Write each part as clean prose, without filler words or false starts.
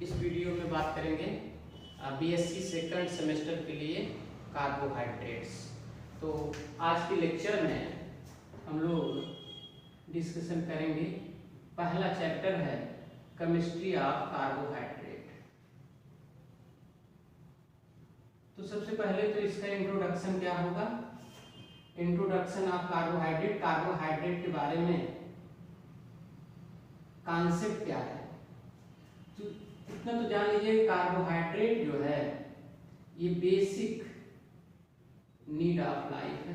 इस वीडियो में बात करेंगे बीएससी सेकंड सेमेस्टर के लिए कार्बोहाइड्रेट्स। तो आज के लेक्चर में हम लोग डिस्कशन करेंगे, पहला चैप्टर है केमिस्ट्री ऑफ कार्बोहाइड्रेट। तो सबसे पहले तो इसका इंट्रोडक्शन क्या होगा। इंट्रोडक्शन ऑफ कार्बोहाइड्रेट, कार्बोहाइड्रेट के बारे में कॉन्सेप्ट क्या है। तो इतना तो जान लीजिए, कार्बोहाइड्रेट जो है ये बेसिक नीड ऑफ लाइफ है।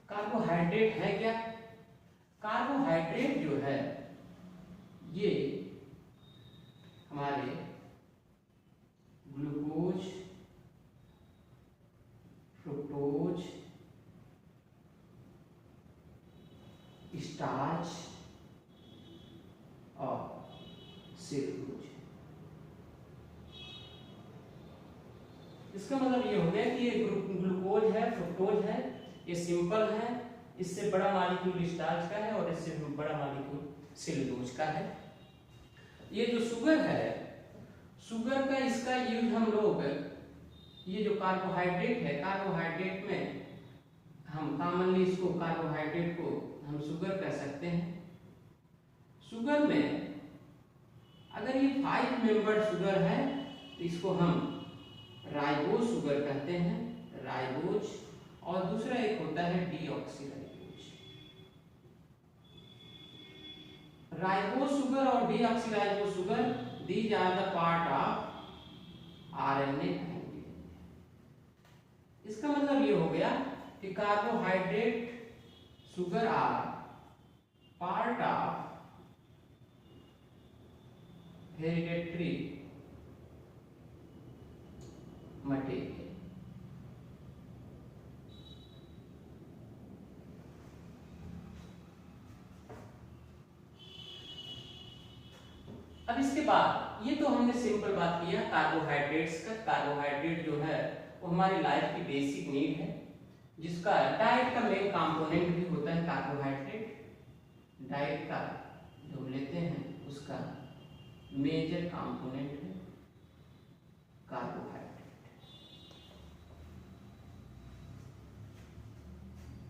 कार्बोहाइड्रेट है क्या? कार्बोहाइड्रेट जो है ये हमारे ग्लूकोज, फ्रुक्टोज, स्टार्च और सेलुलोज। इसका मतलब ये हो गया कि ये ग्लूकोज है, फ्रुक्टोज है, ये सिंपल है, इससे बड़ा मॉलिक्यूल स्टार्च का है और इससे बड़ा मॉलिक्यूल सेलुलोज का है। ये जो शुगर है, शुगर का इसका यूज हम लोग, ये जो कार्बोहाइड्रेट है, कार्बोहाइड्रेट में हम कॉमनली इसको कार्बोहाइड्रेट को हम शुगर कह सकते हैं। शुगर में अगर ये 5 मेंबर शुगर है तो इसको हम राइबोज शुगर कहते हैं, राइबोज। और दूसरा एक होता है डीऑक्सीराइबोज। राइबोज शुगर और deoxyribose sugar, these are the part of RNA. इसका मतलब ये हो गया कि carbohydrate, sugar are part of hereditary material. अब इसके बाद ये तो हमने सिंपल बात किया कार्बोहाइड्रेट्स का। कार्बोहाइड्रेट जो है वो हमारी लाइफ की बेसिक नीड है, जिसका डाइट का मेन कंपोनेंट भी होता है कार्बोहाइड्रेट। डाइट का जो लेते हैं उसका मेजर कंपोनेंट है कार्बोहाइड्रेट।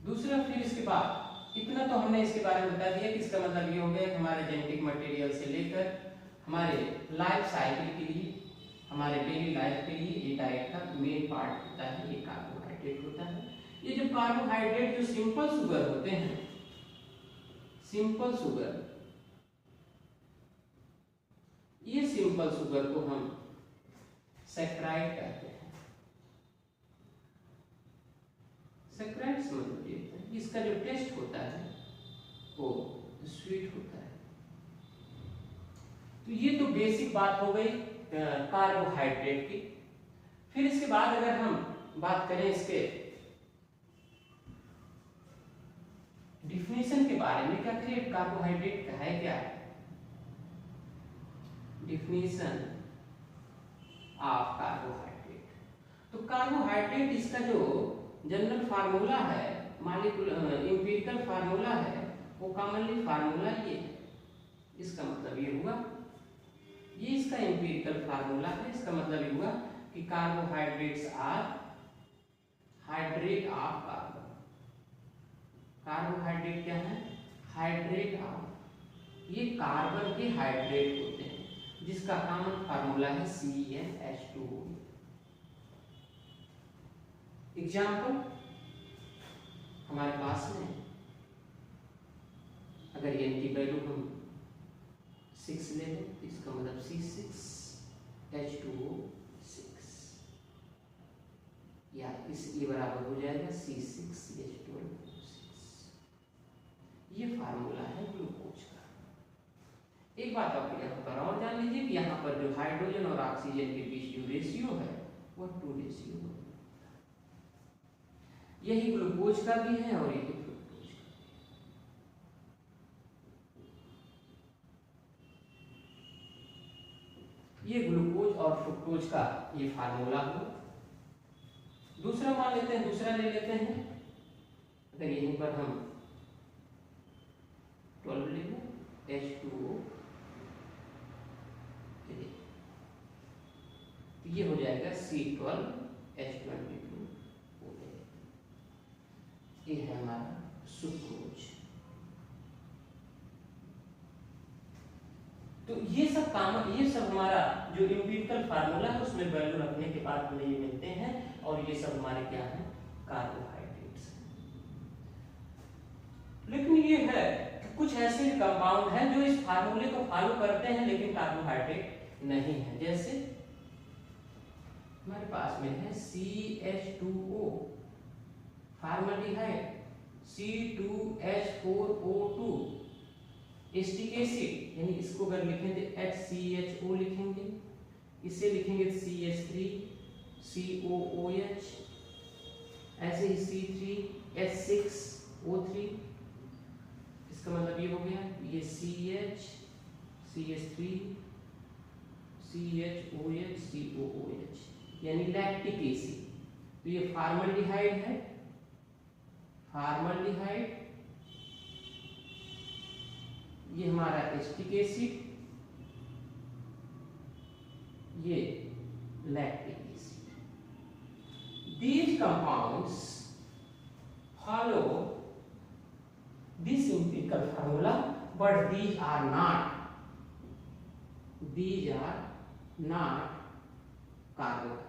दूसरा, फिर इसके बाद इतना तो हमने इसके बारे में बता दिया कि इसका मतलब ये हो गया कि हमारे जेनेटिक मटेरियल से लेकर हमारे लाइफ साइकिल के लिए, हमारे डेली लाइफ के लिए ये डाइट का मेन पार्ट होता है, ये कार्बोहाइड्रेट होता है। ये जो कार्बोहाइड्रेट जो सिंपल शुगर होते हैं, सिंपल शुगर, ये सिंपल शुगर को हम सैकराइड कहते हैं। सैकराइड समझ लीजिए, इसका जो टेस्ट होता है वो स्वीट होता है। तो ये तो बेसिक बात हो गई कार्बोहाइड्रेट की। फिर इसके बाद अगर हम बात करें इसके डिफिनेशन के बारे में, क्या करें कार्बोहाइड्रेट का है क्या। Definition of carbohydrate. तो कार्बोहाइड्रेट इसका जो जनरल फार्मूला है, मॉलिक्यूलर एम्पिरिकल फार्मूला है, वो कॉमनली फार्मूला ये है। इसका मतलब ये हुआ, ये इसका एम्पिरिकल फार्मूला है। इसका मतलब ये हुआ कि carbohydrates are hydrate of carbon. Carbohydrate क्या है? हाइड्रेट ऑफ, ये कार्बन के हाइड्रेट होते हैं, जिसका कॉमन फार्मूला है CnH2O। एग्जाम्पल हमारे पास में, अगर ये इनकी वैल्यू हम 6 ले लें तो इसका मतलब C6H2O 6, या इस ये बराबर हो जाएगा C6H12O 6। ये फार्मूला है ग्लूकोज का। एक बात आप यहाँ पर और जान लीजिए कि यहाँ पर जो हाइड्रोजन और ऑक्सीजन के बीच जो रेशियो है वो 2 रेशियो है। यही ग्लूकोज का भी है और यही फ्रुक्टोज का। ये ग्लूकोज और फ्रुक्टोज का ये फार्मूला हो। दूसरा मान लेते हैं, दूसरा ले लेते हैं। अगर यहीं पर हम 12 ले लें H2O, ये हो जाएगा C12H22, ये है हमारा सुक्रोज। तो ये सब हमारा जो एम्पिरिकल फार्मूला है उसमें वैल्यू रखने के बाद हमें ये मिलते हैं, और ये सब हमारे क्या है, कार्बोहाइड्रेट्स। लेकिन ये है कि कुछ ऐसे कंपाउंड हैं जो इस फार्मूले को फॉलो करते हैं लेकिन कार्बोहाइड्रेट नहीं है। जैसे हमारे पास में है CH2O formaldehyde, C2H4O2 acetic acid, यानी इसको अगर लिखेंगे HCHO लिखेंगे, इसे लिखेंगे CH3COOH, ऐसे ही C3H6O3, इसका मतलब ये हो गया, ये CH3COOH, यानी लैक्टिक एसिड। तो ये फॉर्मल्डिहाइड है, फॉर्मल्डिहाइड, ये हमारा एसिटिक एसिड, ये lactic acid. These compounds follow this empirical formula, but these are not carbohydrate.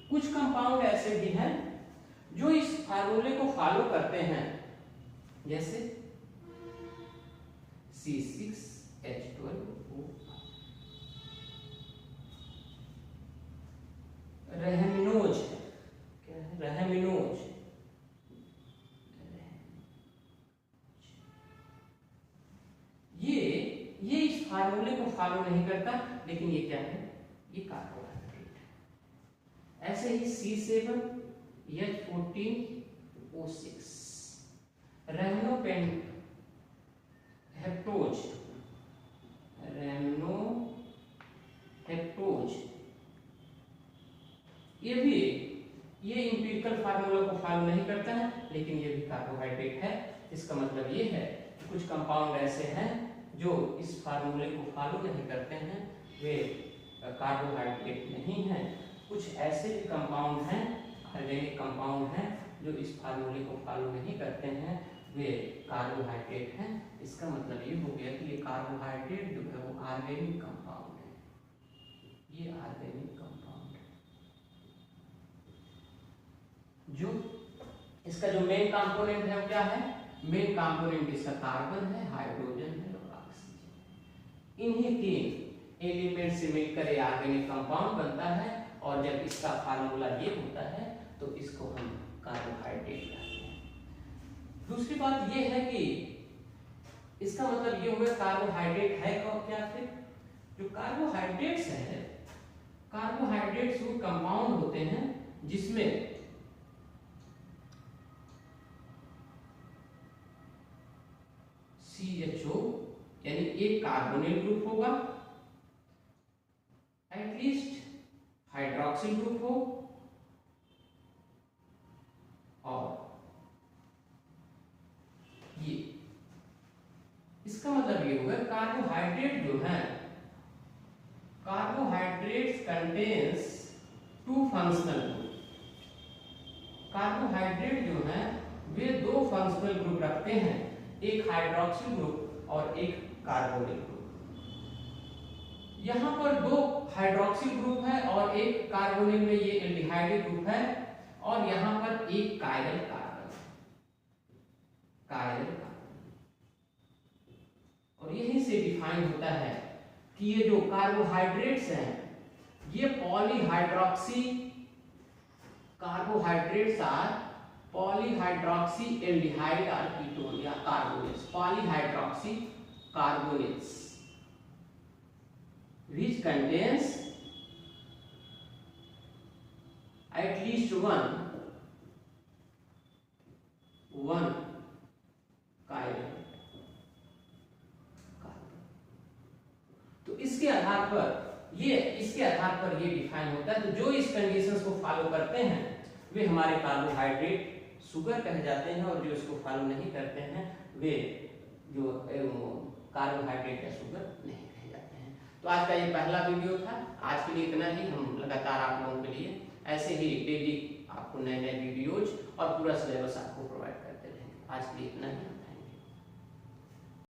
कुछ कंपाउंड ऐसे भी हैं जो इस फार्मूले को फॉलो करते हैं, जैसे C6H12O, रेहमिनोज है, क्या है, रेहमिनोज। ये इस फार्मूले को फॉलो नहीं करता, लेकिन ये क्या है, ये कार्बोहाइड्रेट है। ऐसे ही C7H14O6, रेमनोहेप्टोज, ये इंपिरिकल फार्मूला को फॉलो नहीं करता है, लेकिन ये भी कार्बोहाइड्रेट है। इसका मतलब ये है कि कुछ कंपाउंड ऐसे हैं जो इस फार्मूले को फॉलो नहीं करते हैं, वे कार्बोहाइड्रेट नहीं हैं। कुछ ऐसे भी कंपाउंड हैं, ऑर्गेनिक कंपाउंड हैं, जो इस फार्मूले को फॉलो नहीं करते हैं, वे कार्बोहाइड्रेट हैं। इसका मतलब ये हो गया कि ये कार्बोहाइड्रेट जो है वो ऑर्गेनिक कंपाउंड है, ये ऑर्गेनिक कंपाउंड है। जो इसका जो मेन कंपोनेंट है वो क्या है, मेन कंपोनेंट इसका कार्बन है, हाइड्रोजन है और ऑक्सीजन। इन्हीं तीन एलिमेंट से मिलकर ये ऑर्गेनिक कंपाउंड बनता है, और जब इसका फार्मूला ये होता है तो इसको हम कार्बोहाइड्रेट कहते हैं। दूसरी बात ये है कि इसका मतलब ये हुआ कार्बोहाइड्रेट है क्या, फिर जो कार्बोहाइड्रेट्स है, कार्बोहाइड्रेट्स वो कंपाउंड होते हैं जिसमें CHO यानी एक कार्बोनिल ग्रुप होगा, एटलीस्ट हाइड्रोक्सिल ग्रुप हो, और ये इसका मतलब ये होगा कार्बोहाइड्रेट जो है, carbohydrates contains two functional group. Carbohydrate जो है वे दो फंक्शनल ग्रुप रखते हैं, एक हाइड्रोक्सिल ग्रुप और एक कार्बोनिल ग्रुप। यहाँ पर दो हाइड्रोक्सिल ग्रुप है और एक कार्बोनिल में ये एल्डिहाइड ग्रुप है, और यहाँ पर एक कायरल कार्बन, और यहीं से डिफाइन होता है कि ये जो कार्बोहाइड्रेट्स हैं ये polyhydroxy carbohydrates are polyhydroxy aldehyde और कीटोन या carbonates, polyhydroxy carbonates which contains at least one chiral carbon. तो इसके आधार पर ये डिफाइन होता है। तो जो इस कंडीशंस को फॉलो करते हैं वे हमारे कार्बोहाइड्रेट शुगर कहे जाते हैं, और जो इसको फॉलो नहीं करते हैं वे जो कार्बोहाइड्रेट या शुगर नहीं कहे जाते हैं। तो आज का ये पहला वीडियो था। आज के लिए इतना ही। हम लगातार आप लोगों के लिए ऐसे ही डेली आपको नए नए वीडियोज और पूरा सिलेबस आपको प्रोवाइड करते रहेंगे। आज के लिए इतना ही।